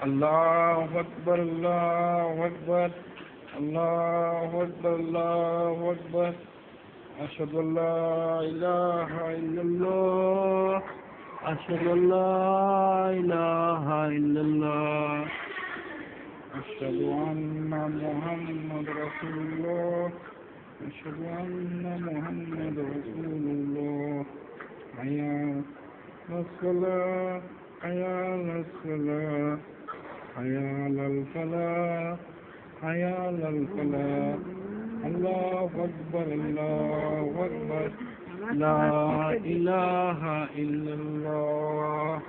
الله أكبر الله أكبر الله أكبر الله أكبر أشهد أن لا إله إلا الله أشهد أن لا إله إلا الله أشهد أن محمد رسول الله أشهد أن محمد رسول الله حي على الصلاة حي على الصلاة حي على الفلاح حي على الفلاح الله أكبر الله أكبر لا إله إلا الله